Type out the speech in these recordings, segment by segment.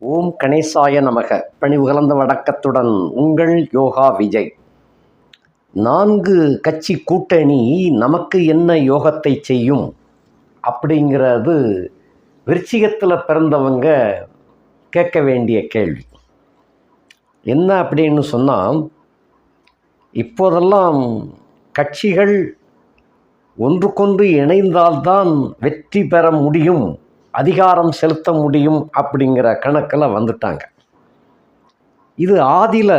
ஓம் கணேசாய நமக. பணிவு கலந்த வணக்கத்துடன் உங்கள் யோகா விஜய். 4 கட்சி கூட்டணி நமக்கு என்ன யோகத்தை செய்யும் அப்படிங்கிறது விருச்சிகத்தில் பிறந்தவங்க கேட்க வேண்டிய கேள்வி. என்ன அப்படின்னு சொன்னால், இப்போதெல்லாம் கட்சிகள் ஒன்றுக்கொன்று இணைந்தால்தான் வெற்றி பெற முடியும், அதிகாரம் செலுத்த முடியும் அப்படிங்கிற கணக்கில் வந்துட்டாங்க. இது ஆதியில்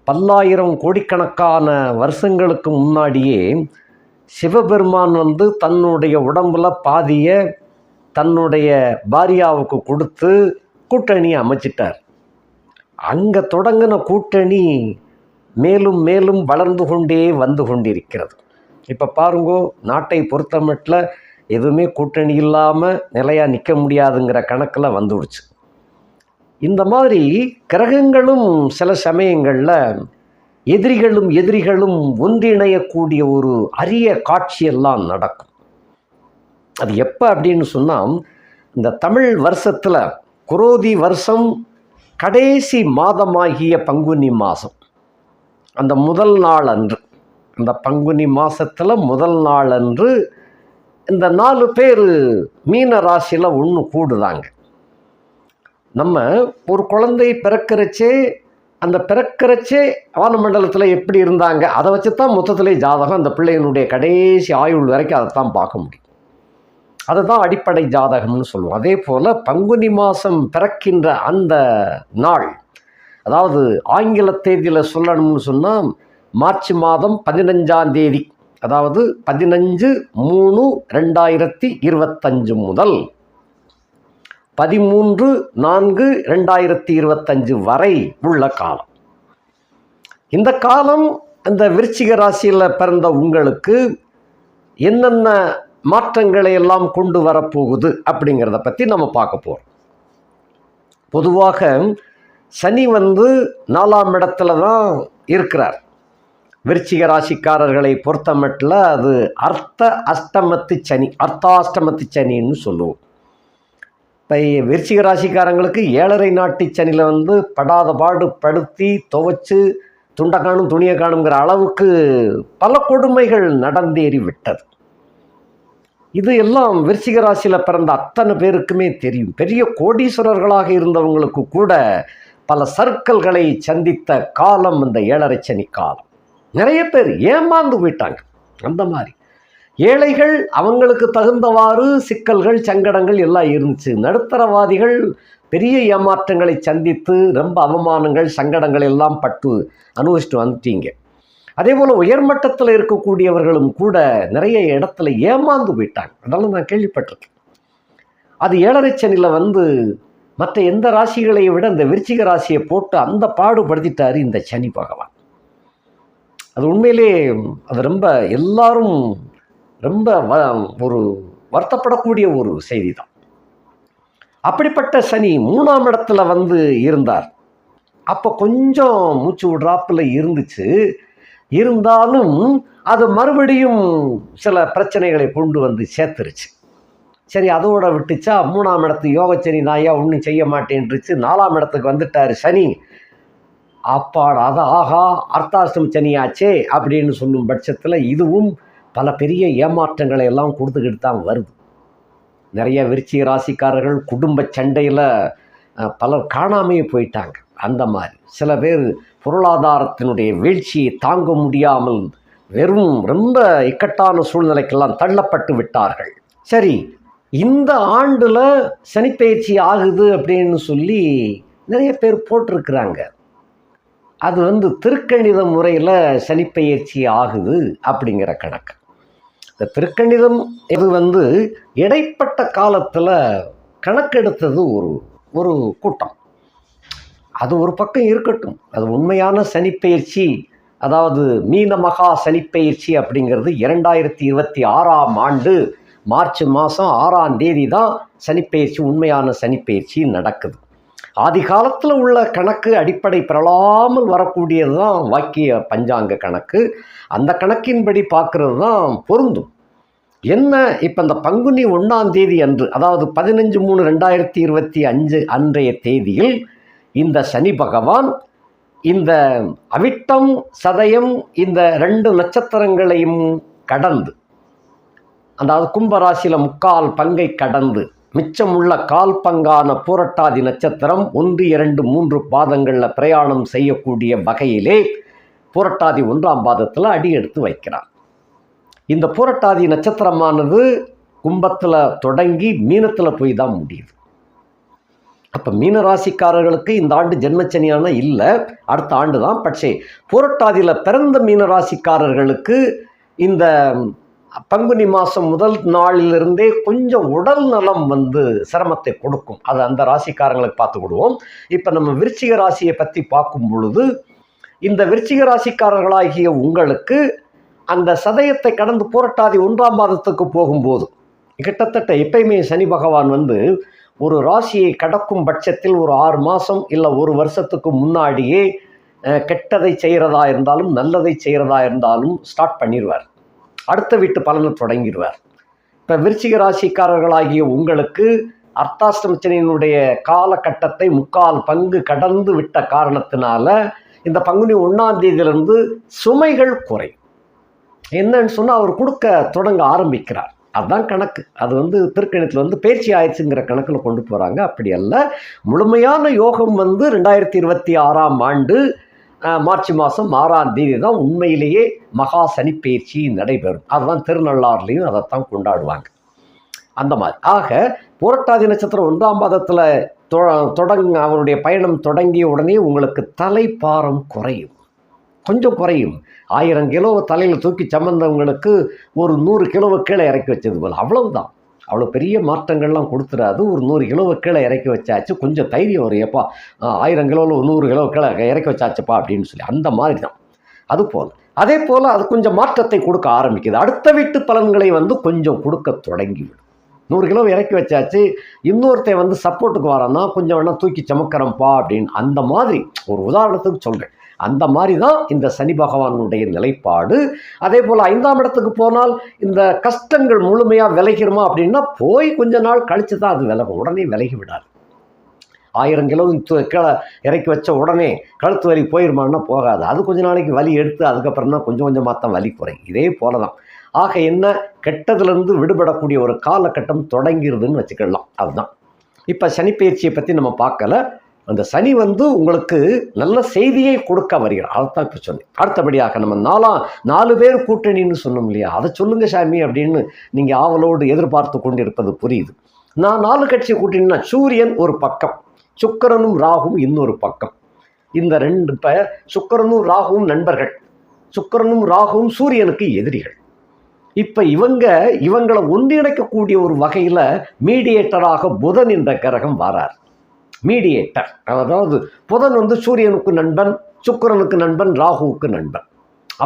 பல்லாயிரம் கோடிக்கணக்கான வருஷங்களுக்கு முன்னாடியே சிவபெருமான் தன்னுடைய உடம்புல பாதியை தன்னுடைய பாரியாவுக்கு கொடுத்து கூட்டணி அமைச்சிட்டார். அங்கே தொடங்கின கூட்டணி மேலும் மேலும் வளர்ந்து கொண்டே வந்து கொண்டிருக்கிறது. இப்போ பாருங்கோ, நாட்டை பொறுத்தமட்டில் எதுவுமே கூட்டணி இல்லாமல் நிலையாக நிற்க முடியாதுங்கிற கணக்கில் வந்துடுச்சு. இந்த மாதிரி கிரகங்களும் சில சமயங்களில் எதிரிகளும் ஒன்றிணையக்கூடிய ஒரு அரிய காட்சியெல்லாம் நடக்கும். அது எப்போ அப்படின்னு சொன்னால், இந்த தமிழ் வருஷத்தில் குரோதி வருஷம் கடைசி மாதமாகிய பங்குனி மாதம், அந்த முதல் நாள் அன்று, அந்த பங்குனி மாதத்தில் முதல் நாள் அன்று இந்த 4 பேர் மீன ராசியில் ஒன்று கூடுதாங்க. நம்ம ஒரு குழந்தை பிறக்கிறச்சே அந்த பிறக்கிறச்சே வானமண்டலத்தில் எப்படி இருந்தாங்க அதை வச்சு தான் மொத்தத்திலே ஜாதகம், அந்த பிள்ளையினுடைய கடைசி ஆயுள் வரைக்கும் அதை தான் பார்க்க முடியும். அதுதான் அடிப்படை ஜாதகம்னு சொல்லுவோம். அதே போல் பங்குனி மாதம் பிறக்கின்ற அந்த நாள், அதாவது ஆங்கில தேதியில் சொல்லணும்னு சொன்னால் மார்ச் மாதம் 15ஆம் தேதி, அதாவது 15/3/2025 முதல் 13/4/2025 வரை உள்ள காலம். இந்த காலம் இந்த விருச்சிக ராசியில் பிறந்த உங்களுக்கு என்னென்ன மாற்றங்களை எல்லாம் கொண்டு வரப்போகுது அப்படிங்கிறத பற்றி நம்ம பார்க்க போகிறோம். பொதுவாக சனி 4ஆம் இடத்துல தான் இருக்கிறார். விருச்சிக ராசிக்காரர்களை பொறுத்தமட்டில் அது அர்த்தாஷ்டமத்து சனின்னு சொல்லுவோம். இப்போ விருச்சிக ராசிக்காரங்களுக்கு 7.5 நாட்டு சனியில் படாத பாடு படுத்தி துவைச்சு துண்டை காணும் துணியை காணுங்கிற அளவுக்கு பல கொடுமைகள் நடந்தேறி விட்டது. இது எல்லாம் விருச்சிக ராசியில் பிறந்த அத்தனை பேருக்குமே தெரியும். பெரிய கோடீஸ்வரர்களாக இருந்தவங்களுக்கு கூட பல சர்க்கல்களை சந்தித்த காலம் இந்த 7.5 சனி காலம். நிறைய பேர் ஏமாந்து போயிட்டாங்க. அந்த மாதிரி ஏழைகள் அவங்களுக்கு தகுந்தவாறு சிக்கல்கள் சங்கடங்கள் எல்லாம் இருந்துச்சு. நடுத்தரவாதிகள் பெரிய ஏமாற்றங்களை சந்தித்து ரொம்ப அவமானங்கள் சங்கடங்கள் எல்லாம் பட்டு அனுபவிச்சுட்டு வந்துட்டீங்க. அதே போல் உயர்மட்டத்தில் இருக்கக்கூடியவர்களும் கூட நிறைய இடத்துல ஏமாந்து போயிட்டாங்க. அதெல்லாம் நான் கேள்விப்பட்டிருக்கேன். அது 7.5 சனியில் மற்ற எந்த ராசிகளை விட இந்த விருச்சிக ராசியை போட்டு அந்த பாடுபடுத்திட்டாரு இந்த சனி பகவான். அது உண்மையிலே அது ரொம்ப எல்லாரும் ரொம்ப ஒரு வருத்தப்படக்கூடிய ஒரு செய்தி தான். அப்படிப்பட்ட சனி 3ஆம் இடத்துல இருந்தார். அப்போ கொஞ்சம் மூச்சு விடுறாப்புல இருந்துச்சு. இருந்தாலும் அது மறுபடியும் சில பிரச்சனைகளை கொண்டு சேர்த்துருச்சு. சரி, அதோட விட்டுச்சா 3ஆம் இடத்து யோகச்சனி நாயா ஒன்றும் செய்ய மாட்டேன்ருச்சு. 4ஆம் இடத்துக்கு வந்துட்டார் சனி. அப்பாடா, அது ஆகா அர்த்தாஷ்டம சனியாச்சே அப்படின்னு சொல்லும் பட்சத்தில் இதுவும் பல பெரிய ஏமாற்றங்களை எல்லாம் கொடுத்துக்கிட்டு தான் வருது. நிறைய விருச்சிக ராசிக்காரர்கள் குடும்ப சண்டையில் பலர் காணாமையே போயிட்டாங்க. அந்த மாதிரி சில பேர் பொருளாதாரத்தினுடைய வீழ்ச்சியை தாங்க முடியாமல் வெறும் ரொம்ப இக்கட்டான சூழ்நிலைக்கெல்லாம் தள்ளப்பட்டு விட்டார்கள். சரி, இந்த ஆண்டில் சனிப்பெயர்ச்சி ஆகுது அப்படின்னு சொல்லி நிறைய பேர் போட்டிருக்கிறாங்க. அது திருக்கணித முறையில் சனிப்பெயர்ச்சி ஆகுது அப்படிங்கிற கணக்கு. இந்த திருக்கணிதம் இது இடைப்பட்ட காலத்தில் கணக்கெடுத்தது ஒரு கூட்டம். அது ஒரு பக்கம் இருக்கட்டும். அது உண்மையான சனிப்பெயர்ச்சி, அதாவது மீன மகா சனிப்பெயர்ச்சி அப்படிங்கிறது 2026ஆம் ஆண்டு மார்ச் மாதம் 6ஆம் தேதி தான் சனிப்பெயர்ச்சி, உண்மையான சனிப்பெயர்ச்சி நடக்குது. ஆதி காலத்தில் உள்ள கணக்கு அடிப்படை பெறலாமல் வரக்கூடியது தான் வாக்கிய பஞ்சாங்க கணக்கு. அந்த கணக்கின்படி பார்க்கறது தான் பொருந்தும். என்ன இப்போ இந்த பங்குனி 1ஆம் தேதி அன்று, அதாவது 15/3/2025 அன்றைய தேதியில் இந்த சனி பகவான் இந்த அவிட்டம் சதயம் இந்த 2 நட்சத்திரங்களையும் கடந்து, அதாவது கும்பராசியில் 3/4 பங்கை கடந்து மிச்சமுள்ள 1/4 பங்கான பூரட்டாதி நட்சத்திரம் 1, 2, 3 பாதங்களில் பிரயாணம் செய்யக்கூடிய வகையிலே பூரட்டாதி 1ஆம் பாதத்தில் அடி எடுத்து வைக்கிறார். இந்த பூரட்டாதி நட்சத்திரமானது கும்பத்தில் தொடங்கி மீனத்தில் போய் தான் முடியுது. அப்போ மீன ராசிக்காரர்களுக்கு இந்த ஆண்டு ஜென்மச்சனியான இல்லை, அடுத்த ஆண்டு தான். பட்சே பூரட்டாதியில் பிறந்த மீன ராசிக்காரர்களுக்கு இந்த பங்குனி மாதம் முதல் நாளிலிருந்தே கொஞ்சம் உடல் நலம் சிரமத்தை கொடுக்கும். அது அந்த ராசிக்காரங்களுக்கு பார்த்துக்கிடுவோம். இப்போ நம்ம விருச்சிக ராசியை பற்றி பார்க்கும் பொழுது, இந்த விருச்சிக ராசிக்காரர்களாகிய உங்களுக்கு அந்த சதயத்தை கடந்து பூரட்டாதி 1ஆம் பாதத்துக்கு போகும்போது கிட்டத்தட்ட எப்பயுமே சனி பகவான் ஒரு ராசியை கடக்கும் பட்சத்தில் ஒரு 6 மாதம் இல்லை 1 வருஷத்துக்கு முன்னாடியே கெட்டதை செய்கிறதா இருந்தாலும் நல்லதை செய்கிறதா இருந்தாலும் ஸ்டார்ட் பண்ணிடுவார். அடுத்த வீட்டு பலனை தொடங்கிடுவார். இப்போ விருச்சிக ராசிக்காரர்களாகிய உங்களுக்கு அர்த்தாஷ்டமச்சனியினுடைய காலகட்டத்தை 3/4 பங்கு கடந்து விட்ட காரணத்தினால இந்த பங்குனி 1ஆம் தேதியிலிருந்து சுமைகள் குறையும். என்னன்னு சொன்னால் அவர் கொடுக்க தொடங்க ஆரம்பிக்கிறார். அதுதான் கணக்கு. அது திருக்கணித்தில் பயிற்சி ஆயிடுச்சுங்கிற கணக்கில் கொண்டு போகிறாங்க. அப்படி அல்ல, முழுமையான யோகம் 2026ஆம் ஆண்டு மார்ச் மாதம் 6ஆம் தேதி தான் உண்மையிலேயே மகா சனி பயிற்சி நடைபெறும். அதுதான் திருநள்ளாறுலையும் அதைத்தான் கொண்டாடுவாங்க. அந்த மாதிரி ஆக பூரட்டாதி நட்சத்திரம் 1ஆம் பாதத்தில் அவருடைய பயணம் தொடங்கிய உடனே உங்களுக்கு தலைப்பாரம் குறையும், கொஞ்சம் குறையும். 1000 கிலோ தலையில் தூக்கி சம்மந்தவங்களுக்கு ஒரு 100 கிலோவை கீழே இறக்கி வச்சது போல், அவ்வளவுதான். அவ்வளோ பெரிய மாற்றங்கள்லாம் கொடுத்துடாது. ஒரு 100 கிலோவை கீழே இறக்கி வச்சாச்சு, கொஞ்சம் தைரியம் வரும். எப்பா 1000 கிலோவில் 100 கிலோ கீழே இறக்கி வச்சாச்சுப்பா அப்படின்னு சொல்லி, அந்த மாதிரி தான். அதே போல் அது கொஞ்சம் மாற்றத்தை கொடுக்க ஆரம்பிக்குது. அடுத்த வீட்டு பலன்களை கொஞ்சம் கொடுக்க தொடங்கிவிடும். 100 கிலோ இறக்கி வச்சாச்சு, இன்னொருத்தன் சப்போர்ட்டுக்கு வரான்னா கொஞ்சம் வேணால் தூக்கி சமக்கிறோம்ப்பா அப்படின்னு, அந்த மாதிரி ஒரு உதாரணத்துக்கு சொல்கிறேன். அந்த மாதிரி தான் இந்த சனி பகவானுடைய நிலைப்பாடு. அதே போல் 5ஆம் இடத்துக்கு போனால் இந்த கஷ்டங்கள் முழுமையாக விலகிருமா அப்படின்னா போய் கொஞ்ச நாள் கழித்து தான் அது விலகும், உடனே விலகி விடாது. 1000 கிலோ கீழே இறக்கி வச்ச உடனே கழுத்து வலி போயிருமான்னா போகாது. அது கொஞ்ச நாளைக்கு வலி எடுத்து அதுக்கப்புறம் தான் கொஞ்சம் கொஞ்சமாக தான் வலி குறையும். இதே போல தான். ஆக என்ன, கெட்டதுலேருந்து விடுபடக்கூடிய ஒரு காலகட்டம் தொடங்கிடுதுன்னு வச்சுக்கலாம். அதுதான் இப்போ சனி பயிற்சியை பற்றி நம்ம பார்க்கல. அந்த சனி உங்களுக்கு நல்ல செய்தியை கொடுக்க வருகிறார். அதைத்தான் இப்போ சொன்னேன். அடுத்தபடியாக நம்ம 4 பேர் கூட்டணின்னு சொன்னோம் இல்லையா, அதை சொல்லுங்க சாமி அப்படின்னு நீங்கள் ஆவலோடு எதிர்பார்த்து கொண்டிருப்பது புரியுது. நான் 4 கட்சி கூட்டணின்னா சூரியன் ஒரு பக்கம், சுக்கிரனும் ராகுவும் இன்னொரு பக்கம். இந்த 2 பேர் சுக்கிரனும் ராகுவும் நண்பர்கள், சுக்கிரனும் ராகுவும் சூரியனுக்கு எதிரிகள். இப்போ இவங்களை ஒன்றிணைக்கக்கூடிய ஒரு வகையில் மீடியேட்டராக புதன் என்ற கிரகம் வரார். மீடியேட்டர், அதாவது புதன் சூரியனுக்கு நண்பன், சுக்கிரனுக்கு நண்பன், ராகுவுக்கு நண்பன்.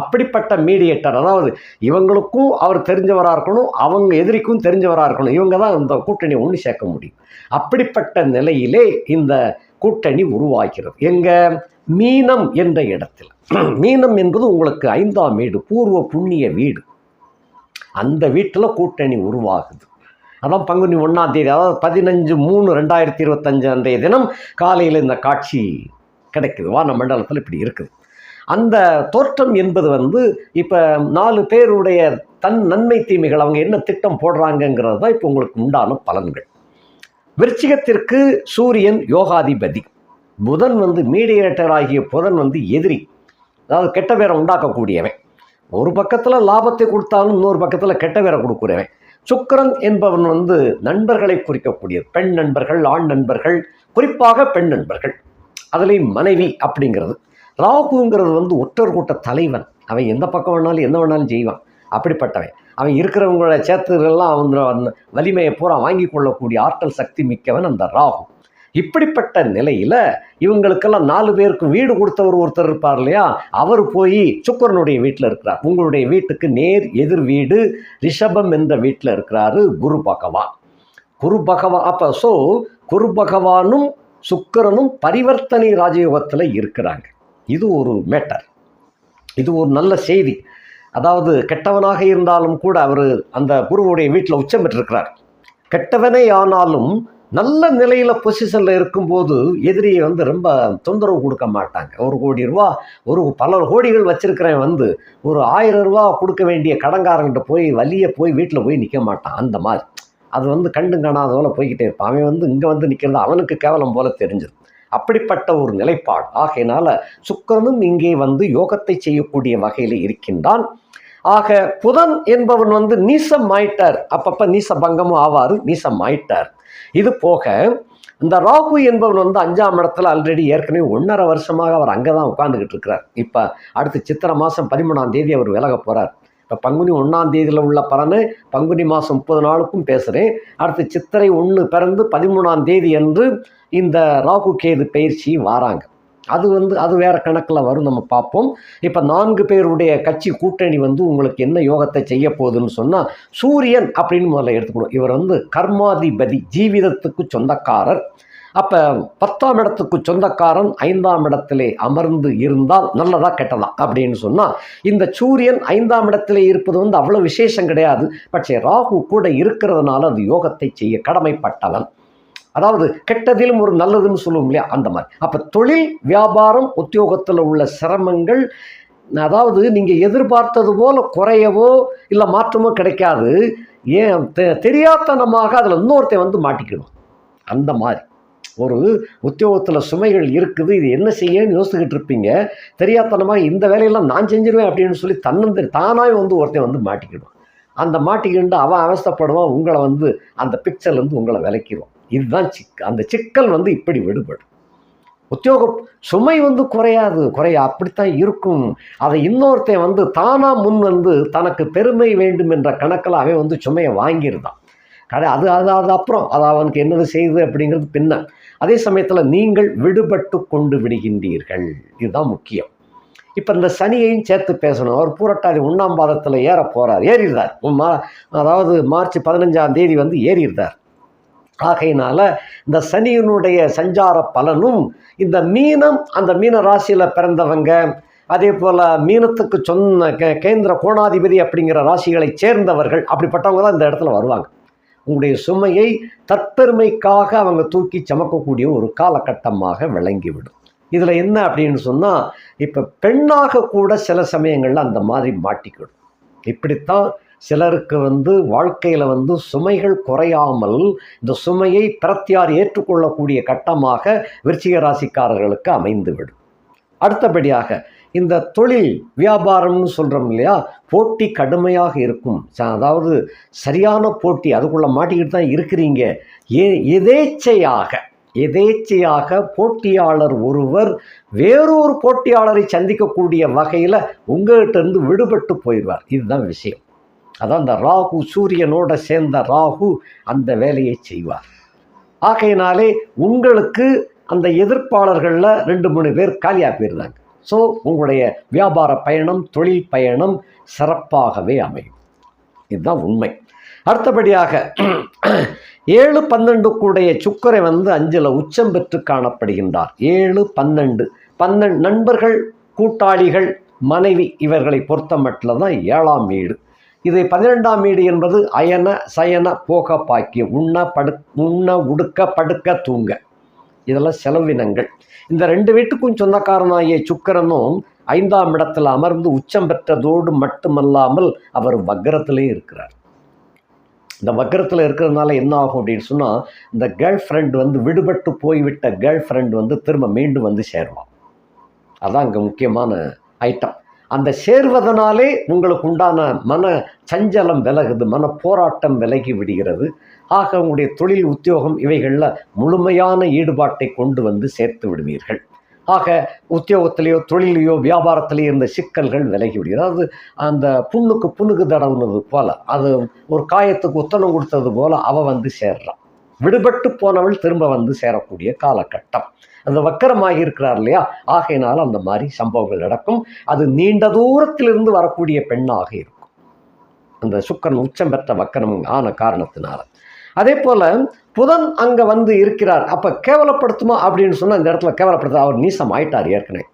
அப்படிப்பட்ட மீடியேட்டர், அதாவது இவங்களுக்கும் அவர் தெரிஞ்சவராக இருக்கணும், அவங்க எதிரிக்கும் தெரிஞ்சவராக இருக்கணும். இவங்க தான் இந்த கூட்டணியை ஒன்று சேர்க்க முடியும். அப்படிப்பட்ட நிலையிலே இந்த கூட்டணி உருவாகிறது. எங்க மீனம் என்ற இடத்தில். மீனம் என்பது உங்களுக்கு 5ஆம் வீடு, பூர்வ புண்ணிய வீடு. அந்த வீட்டில் கூட்டணி உருவாகுது. அதான் பங்குனி 1ஆம் தேதி, அதாவது 15/3/2025 அன்றைய தினம் காலையில் இந்த காட்சி கிடைக்குது. வான மண்டலத்தில் இப்படி இருக்குது. அந்த தோற்றம் என்பது இப்போ 4 பேருடைய நன்மை தீமைகள், அவங்க என்ன திட்டம் போடுறாங்கங்கிறது தான் இப்போ உங்களுக்கு உண்டான பலன்கள். விருச்சிகத்திற்கு சூரியன் யோகாதிபதி, புதன் மீடியேட்டர் ஆகிய புதன் எதிரி, அதாவது கெட்ட பேரை உண்டாக்கக்கூடியவன். ஒரு பக்கத்தில் லாபத்தை கொடுத்தாலும் இன்னொரு பக்கத்தில் கெட்ட பேரை கொடுக்குறவன். சுக்கிரன் என்பவன் நண்பர்களை குறிக்கக்கூடியது. பெண் நண்பர்கள், ஆண் நண்பர்கள், குறிப்பாக பெண் நண்பர்கள், அதுலேயும் மனைவி அப்படிங்கிறது. ராகுங்கிறது ஒற்றர் கூட்ட தலைவன். அவன் எந்த பக்கம் வேணாலும் என்ன வேணாலும் செய்வான். அப்படிப்பட்டவன். அவன் இருக்கிறவங்களோட சேத்துலாம் வலிமையை பூரா வாங்கி கொள்ளக்கூடிய ஆற்றல் சக்தி மிக்கவன் அந்த ராகு. இப்படிப்பட்ட நிலையில் இவங்களுக்கெல்லாம் 4 பேருக்கு வீடு கொடுத்தவர் ஒருத்தர் இருப்பார் இல்லையா, அவர் போய் சுக்கிரனுடைய வீட்டில் இருக்கிறார். உங்களுடைய வீட்டுக்கு நேர் எதிர் வீடு ரிஷபம் என்ற வீட்டில் இருக்கிறாரு குரு பகவான். அப்போ குரு பகவானும் சுக்கிரனும் பரிவர்த்தனை ராஜயோகத்தில் இருக்கிறாங்க. இது ஒரு மேட்டர், இது ஒரு நல்ல செய்தி. அதாவது கெட்டவனாக இருந்தாலும் கூட அவர் அந்த குருவுடைய வீட்டில் உச்சம் பெற்றிருக்கிறார். கெட்டவனே ஆனாலும் நல்ல நிலையில் பொசிஷனில் இருக்கும்போது எதிரியை ரொம்ப தொந்தரவு கொடுக்க மாட்டாங்க. 1 கோடி ரூபா, பல கோடிகள் வச்சிருக்கிறேன் ஒரு 1000 ரூபா கொடுக்க வேண்டிய கடங்காரங்கிட்ட போய் வீட்டில் போய் நிற்க மாட்டான். அந்த மாதிரி அது கண்டும் காணாத போல போய்கிட்டே இருப்பான். அவன் இங்கே நிற்கிறது அவனுக்கு கேவலம் போல தெரிஞ்சது. அப்படிப்பட்ட ஒரு நிலைப்பாடு. ஆகையினால சுக்கிரனும் இங்கே யோகத்தை செய்யக்கூடிய வகையில் இருக்கின்றான். ஆக புதன் என்பவன் நீசம் ஆயிட்டார். அப்பப்போ நீச பங்கமும் ஆவார், நீசம் ஆயிட்டார். இது போக இந்த ராகு என்பவன் 5ஆம் இடத்துல ஆல்ரெடி ஏற்கனவே 1.5 வருஷமாக அவர் அங்கே தான் உட்காந்துக்கிட்டு இருக்கிறார். இப்போ அடுத்து சித்திரை மாதம் 13ஆம் தேதி அவர் விலக போகிறார். இப்போ பங்குனி 1ஆம் தேதியில் உள்ள பலனை பங்குனி மாதம் 30 நாளுக்கும் பேசுகிறேன். அடுத்து சித்திரை 1 பிறந்து 13ஆம் தேதி என்று இந்த ராகு கேது பயிற்சி வாராங்க. அது வேற கணக்கில் வரும், நம்ம பார்ப்போம். இப்போ 4 பேருடைய கட்சி கூட்டணி உங்களுக்கு என்ன யோகத்தை செய்ய போகுதுன்னு சொன்னால், சூரியன் அப்படின்னு முதல்ல எடுத்துக்கணும். இவர் கர்மாதிபதி, ஜீவிதத்துக்கு சொந்தக்காரர். அப்போ 10ஆம் இடத்துக்கு சொந்தக்காரன் 5ஆம் இடத்திலே அமர்ந்து இருந்தால் நல்லதா கெட்டதா அப்படின்னு சொன்னால், இந்த சூரியன் 5ஆம் இடத்திலே இருப்பது அவ்வளோ விசேஷம் கிடையாது. பட்சே ராகு கூட இருக்கிறதுனால அது யோகத்தை செய்ய கடமைப்பட்டவன். அதாவது கெட்டதிலும் ஒரு நல்லதுன்னு சொல்லுவோம் இல்லையா, அந்த மாதிரி. அப்போ தொழில், வியாபாரம், உத்தியோகத்தில் உள்ள சிரமங்கள், அதாவது நீங்கள் எதிர்பார்த்தது போல் குறையவோ இல்லை மாற்றமோ கிடைக்காது. ஏன் தெரியாதனமாக அதில் இன்னொருத்தன் மாட்டிக்கணும். அந்த மாதிரி ஒரு உத்தியோகத்தில் சுமைகள் இருக்குது, இது என்ன செய்யன்னு யோசிச்சுக்கிட்டு இருப்பீங்க. தெரியாதனமாக இந்த வேலையெல்லாம் நான் செஞ்சிருவேன் அப்படின்னு சொல்லி தானாக ஒருத்தன் மாட்டிக்கிடும். அந்த மாட்டிக்கிட்டு அவன் அவஸ்தைப்படுவான், உங்களை அந்த பிக்சர்லேருந்து உங்களை விலக்கிடுவான். இதுதான் அந்த சிக்கல் இப்படி விடுபடும். உத்தியோக சுமை குறையாது, அப்படித்தான் இருக்கும். அதை இன்னொருத்தன் தானா முன் தனக்கு பெருமை வேண்டும் என்ற கணக்கில் அவன் சுமையை வாங்கியிருந்தான். அது அப்புறம் அது அவனுக்கு என்னது செய்யுது அப்படிங்கிறது பின்ன. அதே சமயத்தில் நீங்கள் விடுபட்டு கொண்டு விடுகின்றீர்கள். இதுதான் முக்கியம். இப்போ இந்த சனியையும் சேர்த்து பேசணும். அவர் பூரட்டாதி 1ஆம் பாதத்தில் ஏறிடுறார். அதாவது மார்ச் 15ஆம் தேதி ஏறிடுறார். ஆகையினால இந்த சனியினுடைய சஞ்சார பலனும் இந்த மீனம், அந்த மீன ராசியில் பிறந்தவங்க, அதே போல் மீனத்துக்கு கேந்திர கோணாதிபதி அப்படிங்கிற ராசிகளை சேர்ந்தவர்கள், அப்படிப்பட்டவங்க தான் இந்த இடத்துல வருவாங்க. உங்களுடைய சுமையை தற்பெருமைக்காக அவங்க தூக்கி சமக்கக்கூடிய ஒரு காலகட்டமாக விளங்கிவிடும். இதில் என்ன அப்படின்னு சொன்னால், இப்போ பெண்ணாக கூட சில சமயங்களில் அந்த மாதிரி மாட்டிக்கிடும். இப்படித்தான் சிலருக்கு வாழ்க்கையில் சுமைகள் குறையாமல் இந்த சுமையை பிரத்தியார் ஏற்றுக்கொள்ளக்கூடிய கட்டமாக விருச்சிக ராசிக்காரர்களுக்கு அமைந்துவிடும். அடுத்தபடியாக இந்த தொழில் வியாபாரம்னு சொல்கிறோம் இல்லையா, போட்டி கடுமையாக இருக்கும். அதாவது சரியான போட்டி, அதுக்குள்ளே மாட்டிக்கிட்டு தான் இருக்கிறீங்க. எதேச்சையாக போட்டியாளர் ஒருவர் வேறொரு போட்டியாளரை சந்திக்கக்கூடிய வகையில் உங்கள்கிட்ட இருந்து விடுபட்டு போயிடுவார். இதுதான் விஷயம். அதான் இந்த ராகு, சூரியனோட சேர்ந்த ராகு அந்த வேலையை செய்வார். ஆகையினாலே உங்களுக்கு அந்த எதிர்ப்பாளர்களில் 2-3 பேர் காலியாக போயிருந்தாங்க. ஸோ உங்களுடைய வியாபார பயணம், தொழில் பயணம் சிறப்பாகவே அமையும். இதுதான் உண்மை. அடுத்தபடியாக 7-12 கூடைய சுக்கிரை 5ல் உச்சம் பெற்று காணப்படுகின்றார். 7-12 நண்பர்கள், கூட்டாளிகள், மனைவி இவர்களை பொறுத்த மட்டும் தான் 7ஆம் வீடு. இது 12ஆம் வீடு என்பது அயன சயன போக பாக்கியம், உண்ண உடுக்க படுக்க தூங்க, இதெல்லாம் செலவினங்கள். இந்த 2 வீட்டுக்கும் சொந்தக்காரனாகிய சுக்கிரனும் 5ஆம் இடத்தில் அமர்ந்து உச்சம் பெற்றதோடு மட்டுமல்லாமல் அவர் வக்ரத்திலே இருக்கிறார். இந்த வக்ரத்தில் இருக்கிறதுனால என்ன ஆகும் அப்படின்னு சொன்னால், இந்த கேர்ள் ஃப்ரெண்ட் விடுபட்டு போய்விட்ட கேர்ள் ஃப்ரெண்ட் திரும்ப மீண்டும் சேருவான். அதான் அங்கே முக்கியமான ஐட்டம். அந்த சேர்வதனாலே உங்களுக்கு உண்டான மன சஞ்சலம் விலகுது, மன போராட்டம் விலகி விடுகிறது. ஆக உங்களுடைய தொழில், உத்தியோகம் இவைகளில் முழுமையான ஈடுபாட்டை கொண்டு சேர்த்து விடுவீர்கள். ஆக உத்தியோகத்திலேயோ தொழிலையோ வியாபாரத்திலேயோ இருந்த சிக்கல்கள் விலகி விடுகிறது. அதாவது அந்த புண்ணுக்கு தடவுனது போல், அது ஒரு காயத்துக்கு உத்தனம் கொடுத்தது போல் அவள் சேர்றான். விடுபட்டு போனவள் திரும்ப சேரக்கூடிய காலகட்டம். அந்த வக்கரமாகி இருக்கிறார் இல்லையா, ஆகையினால அந்த மாதிரி சம்பவங்கள் நடக்கும். அது நீண்ட தூரத்திலிருந்து வரக்கூடிய பெண்ணாக இருக்கும், அந்த சுக்கிரன் உச்சம் பெற்ற வக்கரம் ஆன காரணத்தினால. அதே போல் புதன் அங்கே இருக்கிறார். அப்போ கேவலப்படுத்துமா அப்படின்னு சொன்னால், இந்த இடத்துல கேவலப்படுத்த அவர் நீசம் ஆயிட்டார் ஏற்கனவே.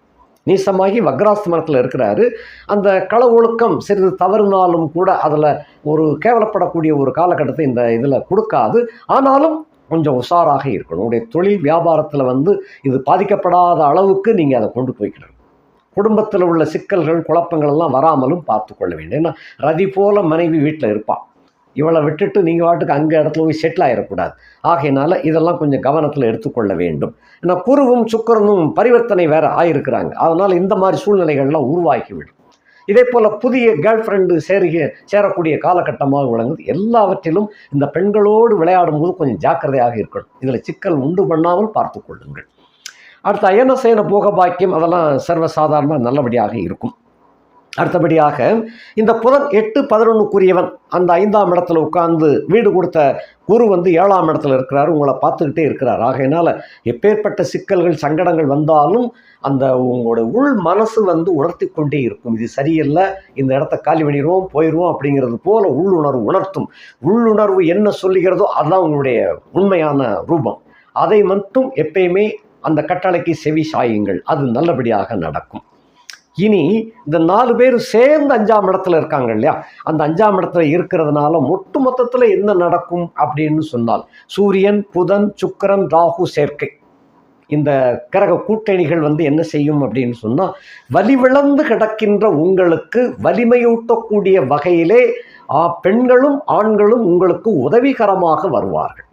நீசமாகி வக்ராஸ்தமனத்தில் இருக்கிறாரு. அந்த கள ஒழுக்கம் சிறிது தவறுனாலும் கூட அதில் ஒரு கேவலப்படக்கூடிய ஒரு காலகட்டத்தை இந்த இதில் கொடுக்காது. ஆனாலும் கொஞ்சம் உஷாராக இருக்கணும். உங்களுடைய தொழில் வியாபாரத்தில் இது பாதிக்கப்படாத அளவுக்கு நீங்கள் அதை கொண்டு போய்க்கணும். குடும்பத்தில் உள்ள சிக்கல்கள் குழப்பங்கள் எல்லாம் வராமலும் பார்த்து கொள்ள வேண்டும். ஏன்னா ரதி போல மனைவி வீட்டில் இருப்பாள். இவளை விட்டுட்டு நீங்கள் வாட்டுக்கு அங்கே இடத்துல போய் செட்டில் ஆகிடக்கூடாது. ஆகையினால இதெல்லாம் கொஞ்சம் கவனத்தில் எடுத்துக்கொள்ள வேண்டும். ஏன்னா குருவும் சுக்கிரனும் பரிவர்த்தனை வேற ஆகிருக்கிறாங்க. அதனால் இந்த மாதிரி சூழ்நிலைகள்லாம் உருவாக்கிவிடும். இதே போல் புதிய கேர்ள் ஃப்ரெண்டு சேரக்கூடிய காலகட்டமாக விளங்குது. எல்லாவற்றிலும் இந்த பெண்களோடு விளையாடும் போது கொஞ்சம் ஜாக்கிரதையாக இருக்கணும். இதில் சிக்கல் உண்டு பண்ணாமல் பார்த்து கொள்ளுங்கள். அடுத்து அயனசேன போக பாக்கியம் அதெல்லாம் சர்வசாதாரணமாக நல்லபடியாக இருக்கும். அடுத்தபடியாக இந்த புதன் 8-11க்குரியவன் அந்த 5ஆம் இடத்துல உட்கார்ந்து வீடு கொடுத்த குரு 7ஆம் இடத்துல இருக்கிறாரு. உங்களை பார்த்துக்கிட்டே இருக்கிறார். ஆகையினால எப்பேற்பட்ட சிக்கல்கள் சங்கடங்கள் வந்தாலும் அந்த உங்களோட உள் மனசு உணர்த்தி கொண்டே இருக்கும். இது சரியில்லை, இந்த இடத்த காலி பண்ணிடுவோம் போயிடுவோம் அப்படிங்கிறது போல உள்ளுணர்வு உணர்த்தும். உள்ளுணர்வு என்ன சொல்லுகிறதோ அதுதான் உங்களுடைய உண்மையான ரூபம். அதை மட்டும் எப்பயுமே அந்த கட்டளைக்கு செவி சாயுங்கள். அது நல்லபடியாக நடக்கும். இனி இந்த 4 பேர் சேர்ந்து 5ஆம் இடத்துல இருக்காங்க இல்லையா, அந்த 5ஆம் இடத்துல இருக்கிறதுனால ஒட்டு மொத்தத்தில் என்ன நடக்கும் அப்படின்னு சொன்னால், சூரியன், புதன், சுக்கிரன், ராகு சேர்க்கை, இந்த கிரக கூட்டணிகள் என்ன செய்யும் அப்படின்னு சொன்னால், வலிவிழந்து கிடக்கின்ற உங்களுக்கு வலிமையூட்டக்கூடிய வகையிலே பெண்களும் ஆண்களும் உங்களுக்கு உதவிகரமாக வருவார்கள்.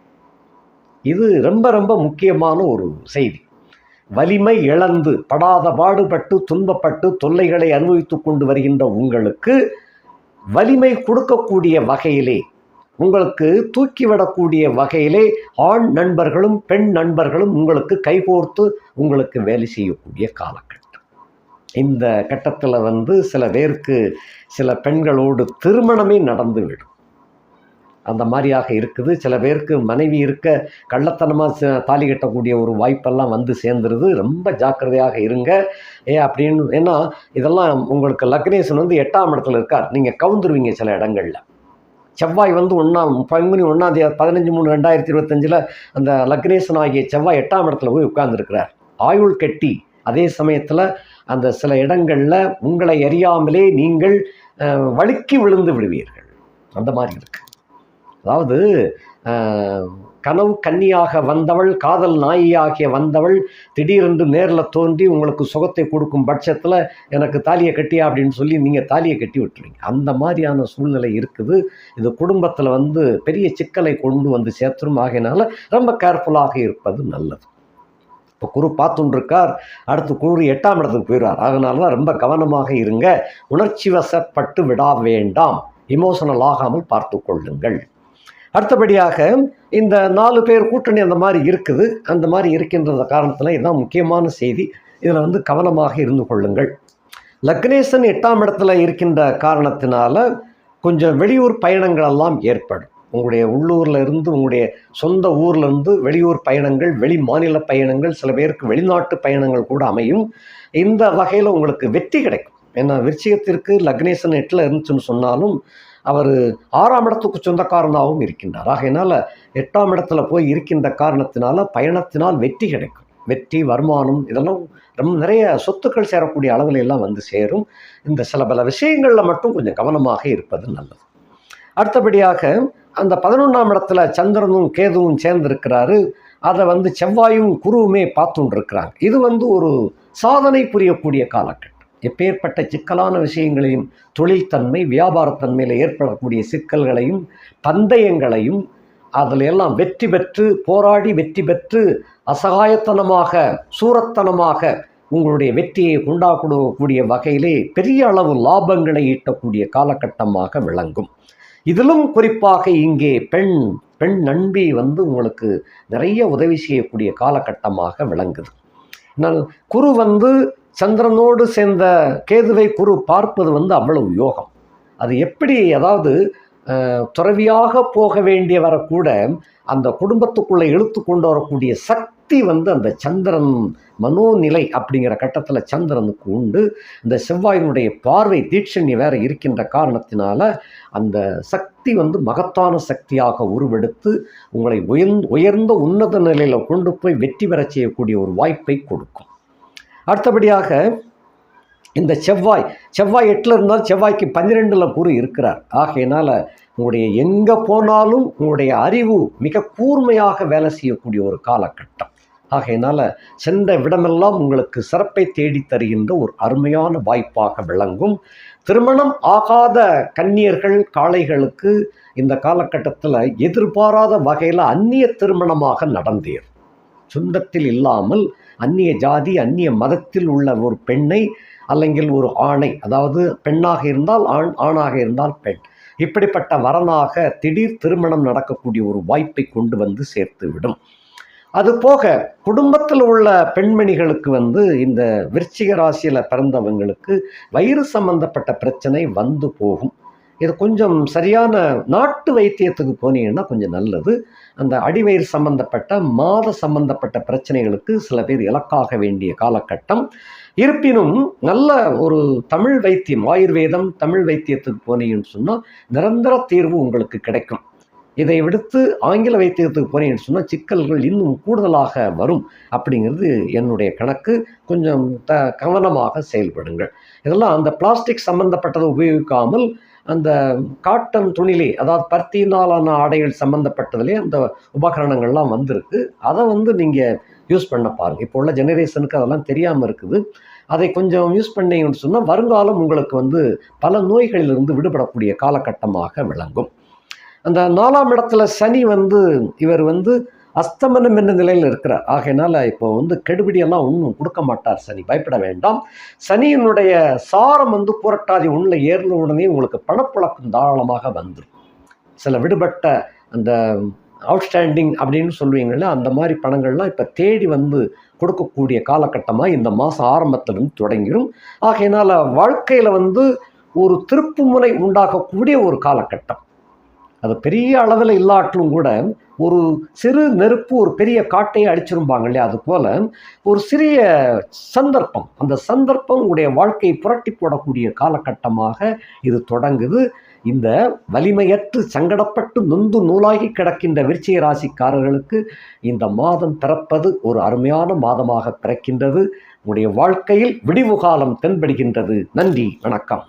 இது ரொம்ப ரொம்ப முக்கியமான ஒரு செய்தி. வலிமை இழந்து படாத பாடுபட்டு துன்பப்பட்டு தொல்லைகளை அனுபவித்து கொண்டு வருகின்ற உங்களுக்கு வலிமை கொடுக்கக்கூடிய வகையிலே, உங்களுக்கு தூக்கிவிடக்கூடிய வகையிலே ஆண் நண்பர்களும் பெண் நண்பர்களும் உங்களுக்கு கைகோர்த்து உங்களுக்கு வேலை செய்யக்கூடிய காலகட்டம். இந்த கட்டத்தில் சில பேருக்கு சில பெண்களோடு திருமணமே நடந்துவிடும். அந்த மாதிரியாக இருக்குது. சில பேருக்கு மனைவி இருக்க கள்ளத்தனமாக தாலி கட்டக்கூடிய ஒரு வாய்ப்பெல்லாம் சேர்ந்துருது. ரொம்ப ஜாக்கிரதையாக இருங்க அப்படின்னு. ஏன்னா இதெல்லாம் உங்களுக்கு லக்னேசன் 8ஆம் இடத்துல இருக்கார். நீங்கள் கவுந்துருவீங்க சில இடங்களில். செவ்வாய் பங்குனி 1ஆம் தேதி 15/3/2025 அந்த லக்னேசன் ஆகிய செவ்வாய் 8ஆம் இடத்துல போய் உட்கார்ந்துருக்கிறார். ஆயுள் கட்டி. அதே சமயத்தில் அந்த சில இடங்களில் உங்களை அறியாமலே நீங்கள் வழுக்கி விழுந்து விடுவீர்கள். அந்த மாதிரி இருக்குது. அதாவது கனவு கன்னியாக வந்தவள், காதல் நாயியாகிய வந்தவள் திடீரென்று நேரில் தோன்றி உங்களுக்கு சுகத்தை கொடுக்கும் பட்சத்தில் எனக்கு தாலியை கட்டியா அப்படின்னு சொல்லி நீங்கள் தாலியை கட்டி விட்டுருவீங்க. அந்த மாதிரியான சூழ்நிலை இருக்குது. இது குடும்பத்தில் பெரிய சிக்கலை கொண்டு சேர்த்துரும். ஆகையினால ரொம்ப கேர்ஃபுல்லாக இருப்பது நல்லது. இப்போ குரு பார்த்துருக்கார். அடுத்து குரு 8ஆம் இடத்துக்கு போயிடுவார். அதனால தான் ரொம்ப கவனமாக இருங்க. உணர்ச்சி வசப்பட்டு விட வேண்டாம். இமோஷனல் ஆகாமல் பார்த்து கொள்ளுங்கள். அடுத்தபடியாக இந்த 4 பேர் கூட்டணி அந்த மாதிரி இருக்குது. அந்த மாதிரி இருக்கின்ற காரணத்தில் இதுதான் முக்கியமான செய்தி. இதில் கவனமாக இருந்து கொள்ளுங்கள். லக்னேசன் 8ஆம் இடத்துல இருக்கின்ற காரணத்தினால கொஞ்சம் வெளியூர் பயணங்கள் எல்லாம் ஏற்படும். உங்களுடைய உள்ளூரில் இருந்து உங்களுடைய சொந்த ஊர்லேருந்து வெளியூர் பயணங்கள், வெளி மாநில பயணங்கள், சில பேருக்கு வெளிநாட்டு பயணங்கள் கூட அமையும். இந்த வகையில் உங்களுக்கு வெற்றி கிடைக்கும். ஏன்னா விருச்சிகத்திற்கு லக்னேசன் 8ல் இருந்துச்சுன்னு சொன்னாலும் அவர் 6ஆம் இடத்துக்கு சொந்தக்காரனாகவும் இருக்கின்றார். ஆகையினால 8ஆம் இடத்துல போய் இருக்கின்ற காரணத்தினால பயணத்தினால் வெற்றி கிடைக்கும். வெற்றி, வருமானம் இதெல்லாம் ரொம்ப நிறைய சொத்துக்கள் சேரக்கூடிய அளவில் எல்லாம் சேரும். இந்த சில பல விஷயங்களில் மட்டும் கொஞ்சம் கவனமாக இருப்பது நல்லது. அடுத்தபடியாக அந்த 11ஆம் இடத்துல சந்திரனும் கேதுவும் சேர்ந்திருக்கிறாரு. அதை செவ்வாயும் குருவுமே பார்த்துட்டு இருக்கிறாங்க. இது ஒரு சாதனை புரியக்கூடிய காலகட்டம். எப்பேற்பட்ட சிக்கலான விஷயங்களையும், தொழில்தன்மை வியாபாரத்தன்மையில் ஏற்படக்கூடிய சிக்கல்களையும் பந்தயங்களையும் அதில் எல்லாம் வெற்றி பெற்று போராடி வெற்றி பெற்று அசகாயத்தனமாக சூரத்தனமாக உங்களுடைய வெற்றியை கொண்டாடக்கூடிய வகையிலே பெரிய அளவு லாபங்களை ஈட்டக்கூடிய காலகட்டமாக விளங்கும். இதிலும் குறிப்பாக இங்கே பெண் நண்பி உங்களுக்கு நிறைய உதவி செய்யக்கூடிய காலகட்டமாக விளங்குது. குரு சந்திரனோடு சேர்ந்த கேதுவை குரு பார்ப்பது அவ்வளவு யோகம். அது எப்படி, அதாவது துறவியாக போக வேண்டியவரை கூட அந்த குடும்பத்துக்குள்ளே இழுத்து கொண்டு வரக்கூடிய சக்தி அந்த சந்திரன் மனோநிலை அப்படிங்கிற கட்டத்தில் சந்திரனுக்கு உண்டு. இந்த செவ்வாயினுடைய பார்வை தீட்சணி வேற இருக்கின்ற காரணத்தினால அந்த சக்தி மகத்தான சக்தியாக உருவெடுத்து உங்களை உயர்ந்த உன்னத நிலையில் கொண்டு போய் வெற்றி பெற செய்யக்கூடிய ஒரு வாய்ப்பை கொடுக்கும். அடுத்தபடியாக இந்த செவ்வாய் 8ல் இருந்தால் செவ்வாய்க்கு 12ல் குரு இருக்கிறார். ஆகையினால் உங்களுடைய எங்கே போனாலும் உங்களுடைய அறிவு மிக கூர்மையாக வேலை செய்யக்கூடிய ஒரு காலகட்டம். ஆகையினால் சென்ற விடமெல்லாம் உங்களுக்கு சிறப்பை தேடி தருகின்ற ஒரு அருமையான வாய்ப்பாக விளங்கும். திருமணம் ஆகாத கன்னியர்கள் காளைகளுக்கு இந்த காலகட்டத்தில் எதிர்பாராத வகையில் அந்நிய திருமணமாக நடந்தேர். சொந்தத்தில் இல்லாமல் அந்நிய ஜாதி அந்நிய மதத்தில் உள்ள ஒரு பெண்ணை அல்லங்கில் ஒரு ஆணை, அதாவது பெண்ணாக இருந்தால் ஆண், ஆணாக இருந்தால் பெண், இப்படிப்பட்ட வரனாக திடீர் திருமணம் நடக்கக்கூடிய ஒரு வாய்ப்பை கொண்டு வந்து சேர்த்து விடும். அதுபோக குடும்பத்தில் உள்ள பெண்மணிகளுக்கு இந்த விருச்சிக ராசியில் பிறந்தவங்களுக்கு வயிறு சம்பந்தப்பட்ட பிரச்சனை வந்து போகும். இது கொஞ்சம் சரியான நாட்டு வைத்தியத்துக்கு போனீங்கன்னா கொஞ்சம் நல்லது. அந்த அடிவயிறு சம்பந்தப்பட்ட மாத சம்பந்தப்பட்ட பிரச்சனைகளுக்கு சில பேர் இலக்காக வேண்டிய காலகட்டம். இருப்பினும் நல்ல ஒரு தமிழ் வைத்தியம், ஆயுர்வேதம் தமிழ் வைத்தியத்துக்கு போனீங்கன்னு சொன்னால் நிரந்தர தீர்வு உங்களுக்கு கிடைக்கும். இதை விடுத்து ஆங்கில வைத்தியத்துக்கு போனீங்கன்னு சொன்னால் சிக்கல்கள் இன்னும் கூடுதலாக வரும் அப்படிங்கிறது என்னுடைய கணக்கு. கொஞ்சம் கவனமாக செயல்படுங்கள். இதெல்லாம் அந்த பிளாஸ்டிக் சம்பந்தப்பட்டதை உபயோகிக்காமல் அந்த காட்டன் துணிலே, அதாவது பருத்தினாலான ஆடைகள் சம்மந்தப்பட்டதுலேயே அந்த உபகரணங்கள்லாம் வந்திருக்கு. அதை நீங்கள் யூஸ் பண்ண பாருங்கள். இப்போ உள்ள ஜெனரேஷனுக்கு அதெல்லாம் தெரியாமல் இருக்குது. அதை கொஞ்சம் யூஸ் பண்ணீங்கன்னு சொன்னால் வருங்காலம் உங்களுக்கு பல நோய்களிலிருந்து விடுபடக்கூடிய காலகட்டமாக விளங்கும். அந்த 4ஆம் இடத்துல சனி இவர் அஸ்தமனம் என்ற நிலையில் இருக்கிறார். ஆகையினால் இப்போ கெடுபிடியெல்லாம் ஒன்றும் கொடுக்க மாட்டார் சனி, பயப்பட வேண்டாம். சனியினுடைய சாரம் புரட்டாதி 1ல் ஏறின உடனே உங்களுக்கு பணப்புழக்கம் தாராளமாக வந்துடும். சில விடுபட்ட அந்த அவுட்ஸ்டாண்டிங் அப்படின்னு சொல்லுவீங்களே, அந்த மாதிரி பணங்கள்லாம் இப்போ தேடி கொடுக்கக்கூடிய காலகட்டமாக இந்த மாதம் ஆரம்பத்திலிருந்து தொடங்கிடும். ஆகையினால் வாழ்க்கையில் ஒரு திருப்புமுனை உண்டாகக்கூடிய ஒரு காலகட்டம். அது பெரிய அளவில் இல்லாட்டிலும் கூட ஒரு சிறு நெருப்பு ஒரு பெரிய காட்டையை அடிச்சிருப்பாங்க இல்லையா, அதுபோல் ஒரு சிறிய சந்தர்ப்பம், அந்த சந்தர்ப்பம் உங்களுடைய வாழ்க்கையை புரட்டி போடக்கூடிய காலகட்டமாக இது தொடங்குது. இந்த வலிமையற்று சங்கடப்பட்டு நொந்து நூலாகி கிடக்கின்ற விருச்சிக ராசிக்காரர்களுக்கு இந்த மாதம் பிறப்பது ஒரு அருமையான மாதமாக பிறக்கின்றது. உங்களுடைய வாழ்க்கையில் விடிவு காலம் தென்படுகின்றது. நன்றி, வணக்கம்.